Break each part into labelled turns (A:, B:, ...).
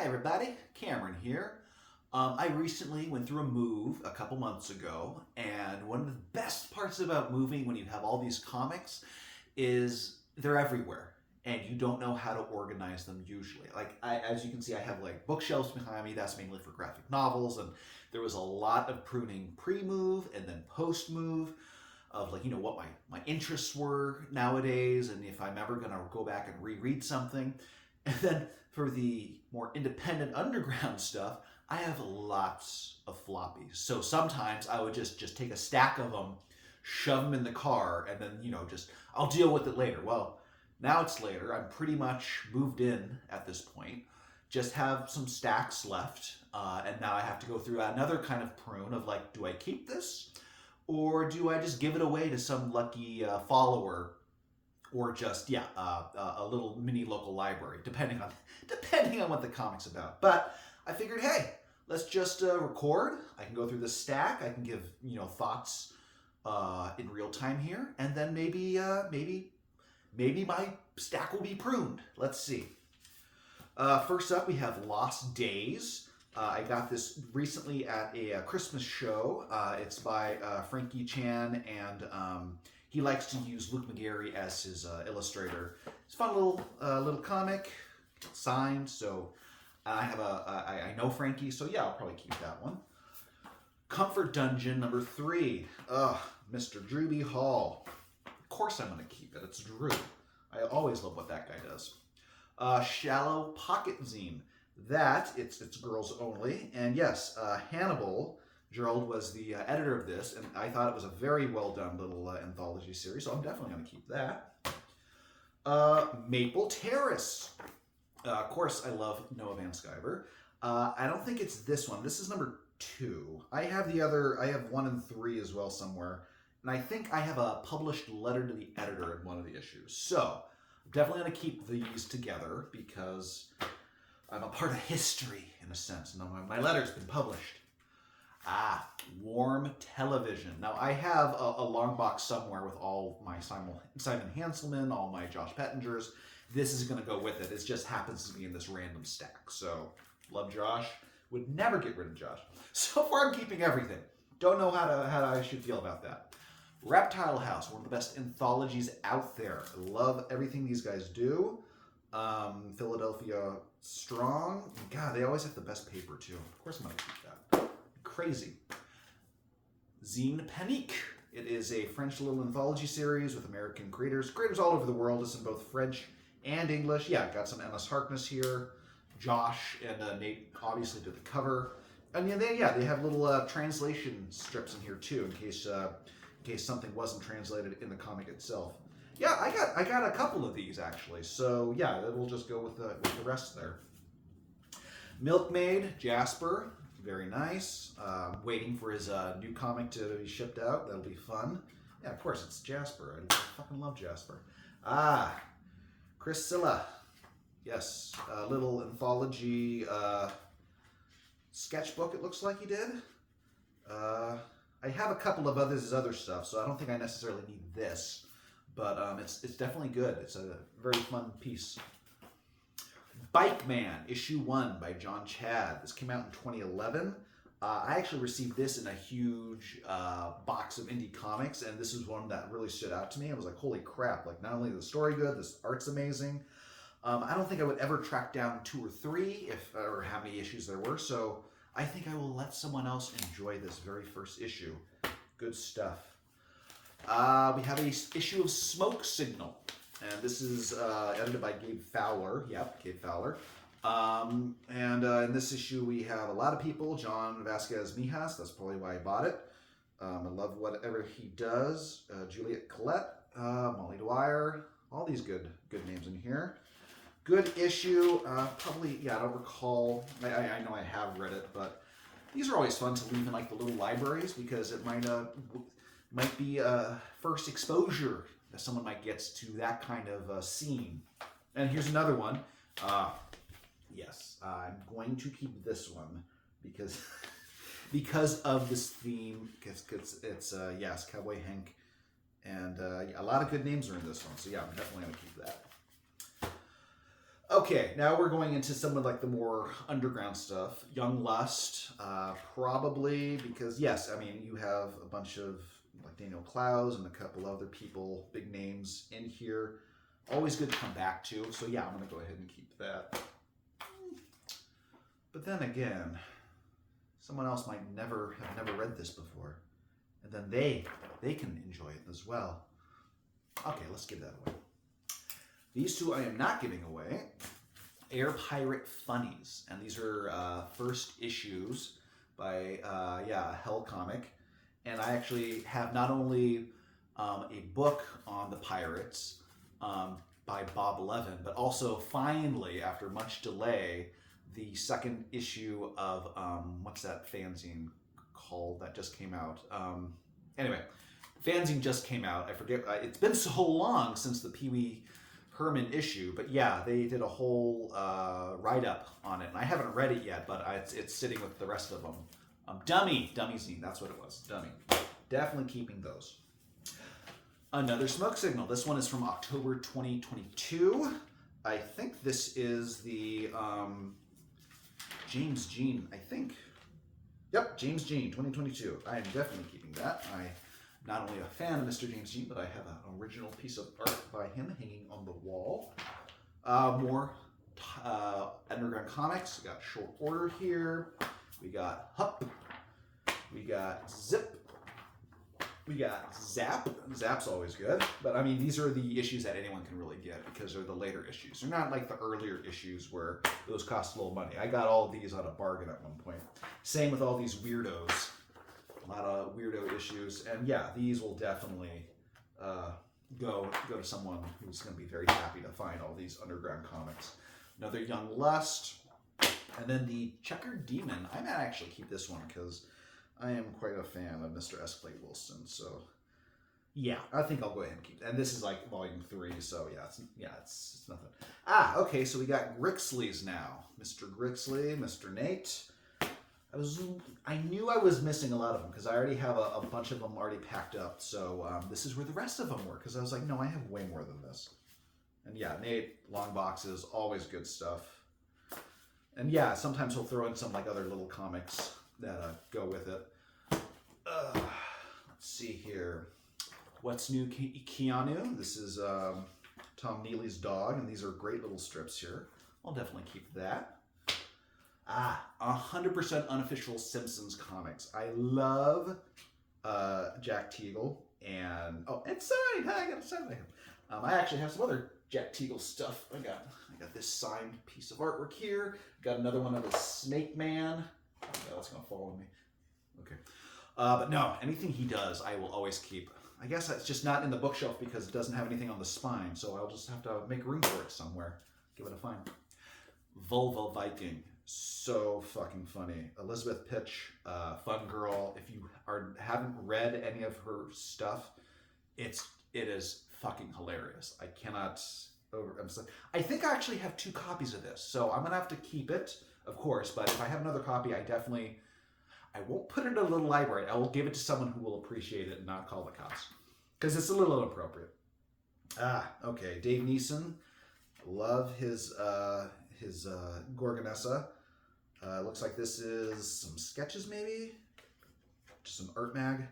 A: Hi everybody, Cameron here. I recently went through a move a couple months ago, and one of the best parts about moving when you have all these comics is they're everywhere, and you don't know how to organize them usually. As you can see, I have like bookshelves behind me. That's mainly for graphic novels, and there was a lot of pruning pre-move and then post-move of what my interests were nowadays, and if I'm ever going to go back and reread something. And then for the more independent underground stuff, I have lots of floppies. So sometimes I would just take a stack of them, shove them in the car, and then, I'll deal with it later. Well, now it's later. I'm pretty much moved in at this point. Just have some stacks left. And now I have to go through another kind of prune of do I keep this? Or do I just give it away to some lucky follower? Or just a little mini local library, depending on what the comic's about. But I figured, hey, let's just record. I can go through the stack. I can give thoughts in real time here, and then maybe my stack will be pruned. Let's see. First up, we have Lost Days. I got this recently at a Christmas show. It's by Frankie Chan, and he likes to use Luke McGarry as his illustrator. It's a fun little comic, signed. So I know Frankie, so yeah, I'll probably keep that one. Comfort Dungeon number 3. Mr. Drew B. Hall. Of course I'm going to keep it. It's Drew. I always love what that guy does. Shallow Pocket Zine. It's girls only. And yes, Hannibal Gerald was the editor of this, and I thought it was a very well done little anthology series, so I'm definitely going to keep that. Maple Terrace. Of course, I love Noah Van Sciver. I don't think it's this one. This is number 2. I have 1 and 3 as well somewhere, and I think I have a published letter to the editor in one of the issues. So I'm definitely going to keep these together because I'm a part of history in a sense, and my letter's been published. Warm Television. Now, I have a long box somewhere with all my Simon Hanselman, all my Josh Pettingers. This is going to go with it. It just happens to be in this random stack. So, love Josh. Would never get rid of Josh. So far, I'm keeping everything. Don't know how I should feel about that. Reptile House, one of the best anthologies out there. I love everything these guys do. Philadelphia Strong. God, they always have the best paper, too. Of course, I'm going to keep that. Crazy. Zine Panique. It is a French little anthology series with American creators all over the world. It's in both French and English. Yeah, got some Ennis Harkness here. Josh and Nate obviously did the cover. And they have little translation strips in here too, in case something wasn't translated in the comic itself. Yeah, I got a couple of these actually. So yeah, we'll just go with the rest there. Milkmaid, Jasper. Very nice. Waiting for his new comic to be shipped out. That'll be fun. Yeah, of course, it's Jasper. I fucking love Jasper. Priscilla. Yes, a little anthology sketchbook, it looks like he did. I have a couple of other stuff, so I don't think I necessarily need this. But it's definitely good. It's a very fun piece. Bike Man, issue 1 by John Chad. This came out in 2011. I actually received this in a huge box of indie comics, and this is one that really stood out to me. I was like, holy crap, not only is the story good, this art's amazing. I don't think I would ever track down 2 or 3, or how many issues there were, so I think I will let someone else enjoy this very first issue. Good stuff. We have an issue of Smoke Signal. And this is edited by Gabe Fowler. Yep, Gabe Fowler. And in this issue, we have a lot of people. John Vasquez Mijas. That's probably why I bought it. I love whatever he does. Juliet Collette, Molly Dwyer. All these good names in here. Good issue. Probably, I don't recall. I know I have read it, but these are always fun to leave in the little libraries because it might be a first exposure that someone might get to that kind of scene. And here's another one. Yes, I'm going to keep this one because of this theme. It's yes, Cowboy Hank, and a lot of good names are in this one. So yeah, I'm definitely gonna keep that. Okay, now we're going into some of like the more underground stuff. Young Lust, probably because yes, I mean you have a bunch of like Daniel Clowes and a couple other people, big names in here. Always good to come back to. So yeah, I'm gonna go ahead and keep that. But then again, someone else might have never read this before, and then they can enjoy it as well. Okay, let's give that away. These two I am not giving away. Air Pirate Funnies, and these are first issues by a Hell comic, and I actually have not only a book on the pirates by Bob Levin, but also finally, after much delay, the second issue of what's that fanzine called that just came out? Anyway, fanzine just came out. I forget. It's been so long since the Pee Wee Herman issue, but yeah, they did a whole write-up on it, and I haven't read it yet, but it's sitting with the rest of them. Dummy Zine, that's what it was. Dummy. Definitely keeping those. Another Smoke Signal. This one is from October 2022. I think this is the James Jean, I think. Yep, James Jean, 2022. I am definitely keeping that. I'm not only a fan of Mr. James Jean, but I have an original piece of art by him hanging on the wall. More underground comics. We got Short Order here. We got Hup. We got Zip. We got Zap. Zap's always good. But I mean, these are the issues that anyone can really get because they're the later issues. They're not like the earlier issues where those cost a little money. I got all of these on a bargain at one point. Same with all these weirdos. A lot of weirdo issues. And yeah, these will definitely go to someone who's going to be very happy to find all these underground comics. Another Young Lust. And then the Checkered Demon. I might actually keep this one because I am quite a fan of Mr. S. Clay Wilson, so yeah, I think I'll go ahead and keep it. And this is like volume 3, so yeah, it's nothing. Okay, so we got Grixleys now. Mr. Grixley, Mr. Nate. I knew I was missing a lot of them because I already have a bunch of them already packed up, so this is where the rest of them were because I was like, no, I have way more than this. And yeah, Nate, long boxes, always good stuff. And yeah, sometimes he'll throw in some like other little comics that go with it. Let's see here. What's New Keanu? This is Tom Neely's dog, and these are great little strips here. I'll definitely keep that. 100% unofficial Simpsons comics. I love Jack Teagle and signed. I got a sign by him. I actually have some other Jack Teagle stuff. I got this signed piece of artwork here. Got another one of the Snake Man. Oh, that's gonna fall on me. Okay. But no, anything he does, I will always keep. I guess it's just not in the bookshelf because it doesn't have anything on the spine, so I'll just have to make room for it somewhere. Give it a find. Vulva Viking. So fucking funny. Elizabeth Pitch, fun girl. If you haven't read any of her stuff, it is fucking hilarious. I cannot overemphasize. I think I actually have 2 copies of this, so I'm gonna have to keep it, of course. But if I have another copy, I won't put it in a little library. I will give it to someone who will appreciate it and not call the cops, because it's a little inappropriate. Okay. Dave Neeson, love his Gorgonessa. Looks like this is some sketches, maybe, just some art mag.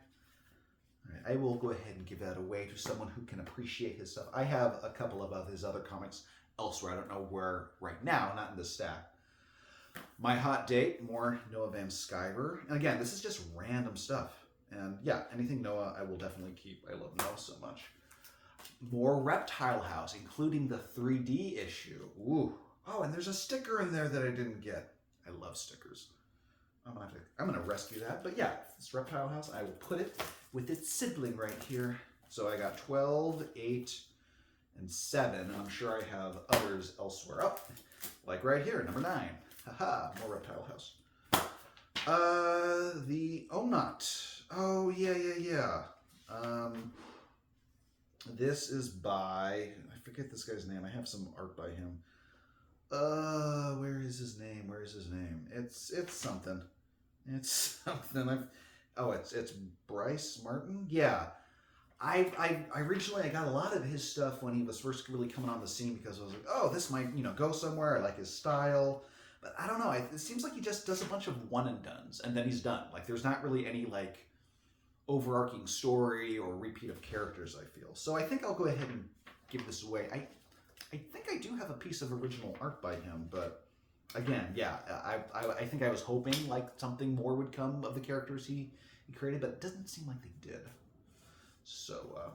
A: All right, I will go ahead and give that away to someone who can appreciate his stuff. I have a couple of his other comics elsewhere. I don't know where right now, not in this stack. My Hot Date, more Noah Van Sciver. And again, this is just random stuff. And yeah, anything Noah, I will definitely keep. I love Noah so much. More Reptile House, including the 3D issue. Ooh. Oh, and there's a sticker in there that I didn't get. I love stickers. I'm gonna rescue that. But yeah, this Reptile House, I will put it with its sibling right here. So I got 12, 8, and 7. And I'm sure I have others elsewhere. Oh, like right here, number 9. Haha, more Reptile House. The Onat. Oh, yeah. This is by, I forget this guy's name. I have some art by him. Where is his name? It's something. It's something. It's Bryce Martin? Yeah. I originally I got a lot of his stuff when he was first really coming on the scene because I was like, oh, this might go somewhere. I like his style, but I don't know. It seems like he just does a bunch of one and dones, and then he's done. Like there's not really any like overarching story or repeat of characters. I feel so. I think I'll go ahead and give this away. I think I do have a piece of original art by him, but again, yeah, I think I was hoping like something more would come of the characters he created, but it doesn't seem like they did. So,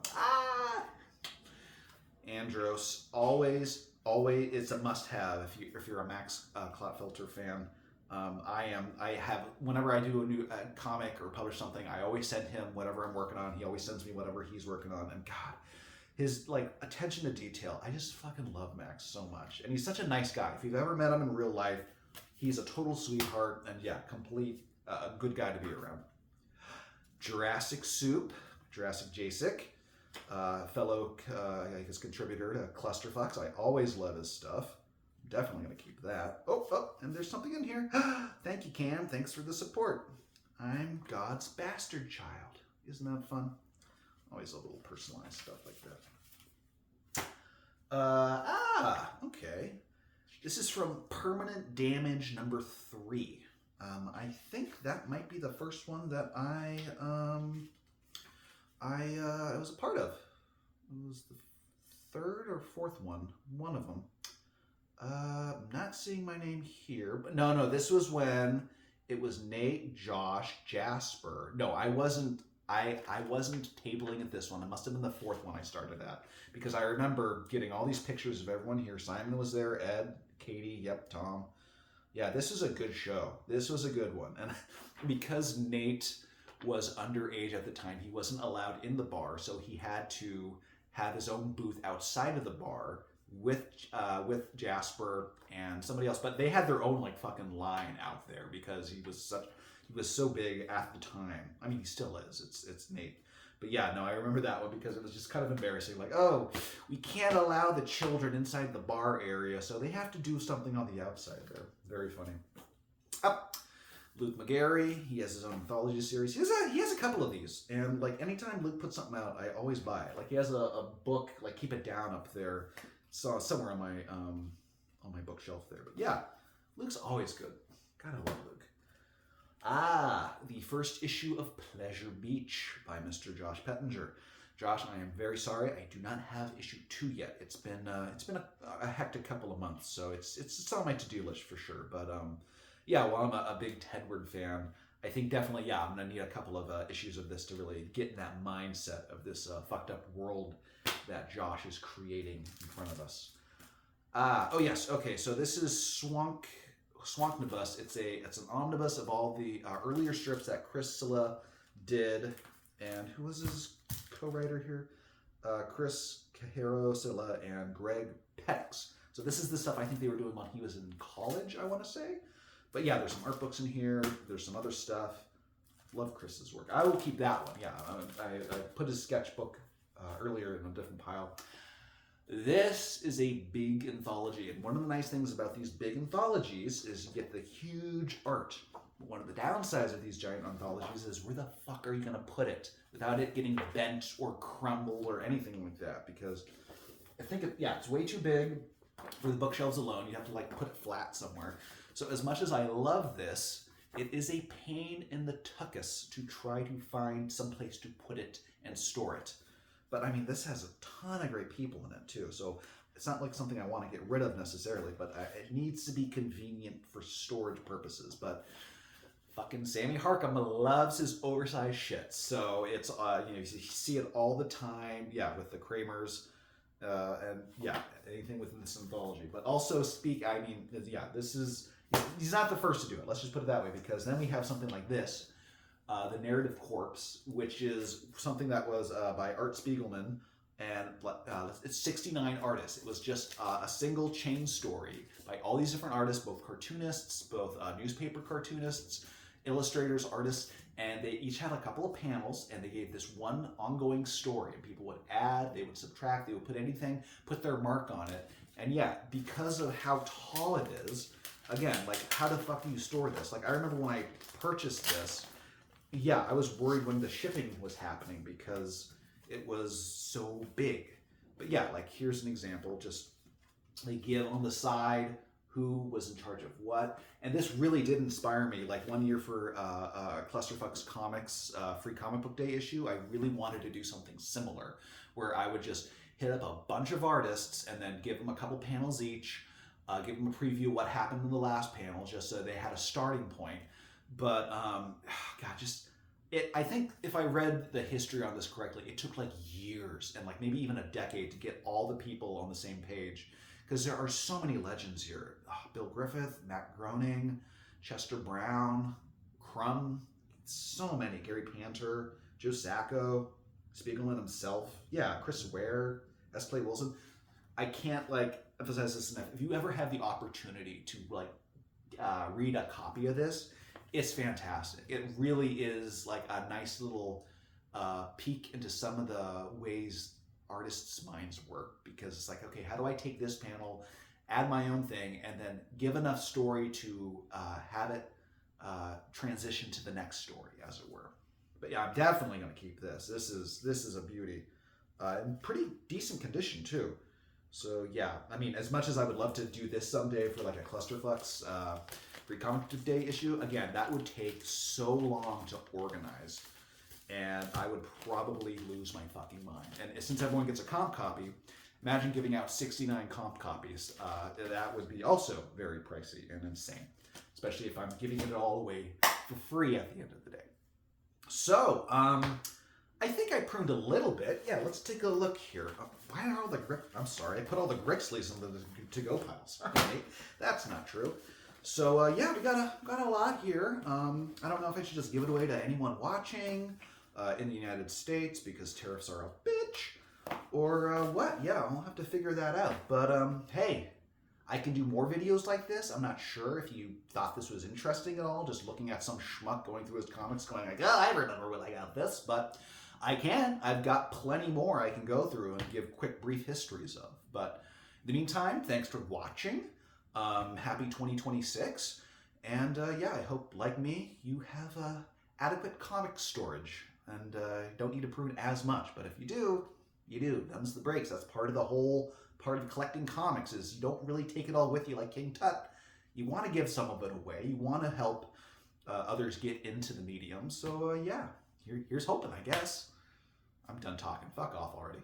A: Andros, always, it's a must-have if you're a Max Clotfelter fan. I have, whenever I do a new comic or publish something, I always send him whatever I'm working on. He always sends me whatever he's working on, and God, his like attention to detail, I just fucking love Max so much. And he's such a nice guy. If you've ever met him in real life, he's a total sweetheart, and yeah, complete good guy to be around. Jurassic Soup, Jurassic Jacek, fellow I guess contributor to Clusterfucks. I always love his stuff. Definitely gonna keep that. Oh, and there's something in here. Thank you, Cam. Thanks for the support. I'm God's bastard child. Isn't that fun? Always a little personalized stuff like that. Okay. This is from Permanent Damage number 3. I think that might be the first one that I was a part of. It was the third or fourth one of them. I'm not seeing my name here, but no, this was when it was Nate, Josh, Jasper. No, I wasn't tabling at this one. It must have been the fourth one I started at, because I remember getting all these pictures of everyone here. Simon was there, Ed, Katie, yep, Tom. Yeah, this was a good show. This was a good one. And because Nate was underage at the time, he wasn't allowed in the bar, so he had to have his own booth outside of the bar with Jasper and somebody else. But they had their own like fucking line out there because he was so big at the time. I mean, he still is. It's Nate. But yeah, no, I remember that one because it was just kind of embarrassing. Like, oh, we can't allow the children inside the bar area, so they have to do something on the outside there. Very funny. Luke McGarry, he has his own anthology series. He has a couple of these, and like anytime Luke puts something out, I always buy it. Like he has a book, like Keep It Down up there, so somewhere on my bookshelf there. But yeah, Luke's always good. Gotta love Luke. The first issue of Pleasure Beach by Mr. Josh Pettinger. Josh, I am very sorry, I do not have issue 2 yet. It's been a hectic couple of months, so it's on my to-do list for sure. But yeah, while I'm a big Tedward fan, I think definitely, yeah, I'm gonna need a couple of issues of this to really get in that mindset of this fucked up world that Josh is creating in front of us. Oh yes, okay, so this is Swanknibus. It's an omnibus of all the earlier strips that Chris Silla did, and who was his co-writer here? Chris Cajero Silla and Greg Pex. So this is the stuff I think they were doing when he was in college, I want to say. But yeah, there's some art books in here. There's some other stuff. Love Chris's work. I will keep that one. Yeah, I put his sketchbook earlier in a different pile. This is a big anthology, and one of the nice things about these big anthologies is you get the huge art. One of the downsides of these giant anthologies is where the fuck are you going to put it without it getting bent or crumble or anything like that? Because I think, it's way too big for the bookshelves alone. You have to like put it flat somewhere. So as much as I love this, it is a pain in the tuchus to try to find some place to put it and store it. But I mean, this has a ton of great people in it too. So it's not like something I want to get rid of necessarily, but it needs to be convenient for storage purposes. But fucking Sammy Harcum loves his oversized shit. So it's, you see it all the time. Yeah, with the Kramers. And yeah, anything within this anthology. But also he's not the first to do it. Let's just put it that way, because then we have something like this. The Narrative Corpse, which is something that was by Art Spiegelman, and it's 69 artists. It was just a single chain story by all these different artists, both cartoonists, both newspaper cartoonists, illustrators, artists, and they each had a couple of panels, and they gave this one ongoing story, and people would add, they would subtract, they would put anything, put their mark on it. And yeah, because of how tall it is, again, like, how the fuck do you store this? Like, I remember when I purchased this, yeah, I was worried when the shipping was happening, because It was so big. But yeah, like here's an example. Just they give on the side who was in charge of what. And this really did inspire me. Like one year for Clusterfuck's Comics free comic book day issue, I really wanted to do something similar where I would just hit up a bunch of artists and then give them a couple panels each, give them a preview of what happened in the last panel just so they had a starting point. But God, just I think if I read the history on this correctly, it took like years and like maybe even a decade to get all the people on the same page because there are so many legends here. Oh, Bill Griffith, Matt Groening, Chester Brown, Crumb, so many. Gary Panter, Joe Sacco, Spiegelman himself. Yeah, Chris Ware, S. Clay Wilson. I can't like emphasize this enough. If you ever have the opportunity to like read a copy of this, it's fantastic. It really is like a nice little peek into some of the ways artists' minds work because it's like, okay, how do I take this panel, add my own thing, and then give enough story to have it transition to the next story, as it were. But yeah, I'm definitely going to keep this. This is a beauty, in pretty decent condition too. So yeah, I mean, as much as I would love to do this someday for like a Clusterfuck's free comic book day issue, again, that would take so long to organize, and I would probably lose my fucking mind. And since everyone gets a comp copy, imagine giving out 69 comp copies. That would be also very pricey and insane, especially if I'm giving it all away for free at the end of the day. So, I think I pruned a little bit. Yeah, let's take a look here. Why are all the I'm sorry, I put all the Grixleys in the to-go pile. Sorry, Nate. That's not true. So yeah, we got a lot here. I don't know if I should just give it away to anyone watching in the United States because tariffs are a bitch, or what? Yeah, I'll have to figure that out. But hey, I can do more videos like this. I'm not sure if you thought this was interesting at all, just looking at some schmuck going through his comics going like, oh, I remember when I got this, but I can. I've got plenty more I can go through and give quick, brief histories of. But in the meantime, thanks for watching. Happy 2026. And yeah, I hope, like me, you have adequate comic storage and don't need to prune as much. But if you do, you do. Them's the breaks. That's part of the whole part of collecting comics is you don't really take it all with you like King Tut. You want to give some of it away. You want to help others get into the medium. So yeah, here's hoping, I guess. I'm done talking. Fuck off already.